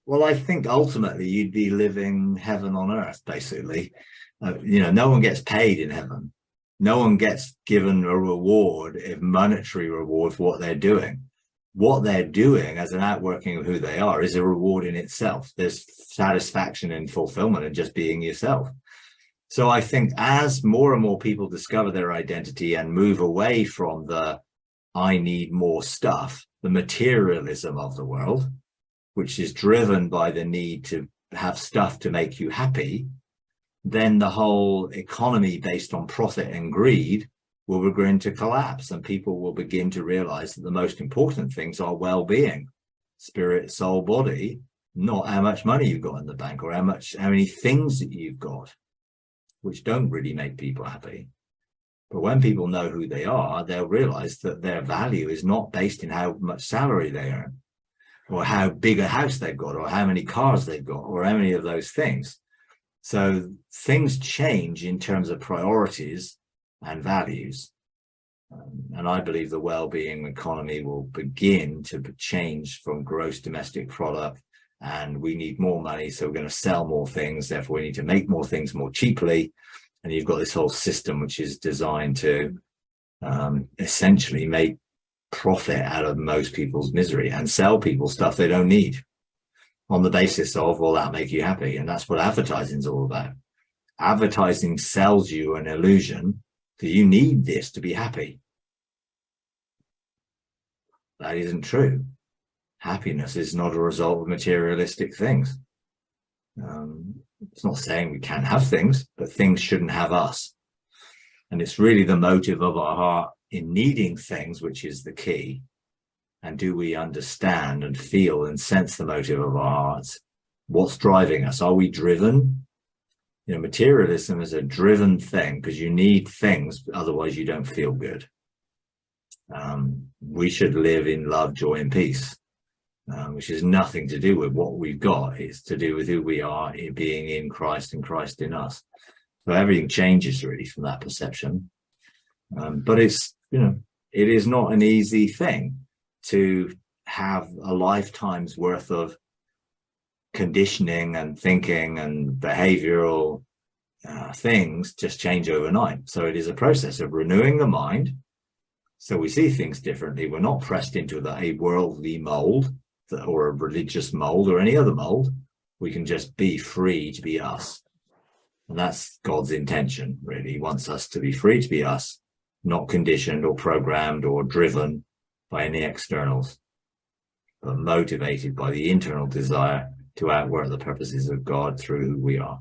Well, I think ultimately you'd be living heaven on earth, basically. No one gets paid in heaven. No one gets given a reward, a monetary reward for what they're doing. What they're doing as an outworking of who they are is a reward in itself. There's satisfaction and fulfillment in just being yourself. So I think as more and more people discover their identity and move away from the I need more stuff, the materialism of the world, which is driven by the need to have stuff to make you happy, then the whole economy based on profit and greed will begin to collapse, and people will begin to realize that the most important things are well-being, spirit, soul, body, not how much money you've got in the bank or how many things that you've got, which don't really make people happy. But when people know who they are, they'll realize that their value is not based in how much salary they earn, or how big a house they've got, or how many cars they've got, or how many of those things. So things change in terms of priorities and values. And I believe the well-being economy will begin to change from gross domestic product, and we need more money, so we're going to sell more things, therefore we need to make more things more cheaply. And you've got this whole system which is designed to essentially make profit out of most people's misery and sell people stuff they don't need on the basis of, will that make you happy? And that's what advertising is all about. Advertising sells you an illusion that you need this to be happy. That isn't true. Happiness is not a result of materialistic things. It's not saying we can't have things, but things shouldn't have us. And it's really the motive of our heart in needing things, which is the key. And do we understand and feel and sense the motive of our hearts? What's driving us? Are we driven? Materialism is a driven thing because you need things, otherwise you don't feel good. We should live in love, joy, and peace, which has nothing to do with what we've got. It's to do with who we are, being in Christ and Christ in us. So everything changes really from that perception. But it is not an easy thing to have a lifetime's worth of conditioning and thinking and behavioral things just change overnight. So it is a process of renewing the mind. So we see things differently. We're not pressed into a worldly mold or a religious mold or any other mold. We can just be free to be us. And that's God's intention, really. He wants us to be free to be us, not conditioned or programmed or driven by any externals, but motivated by the internal desire to outwork the purposes of God through who we are.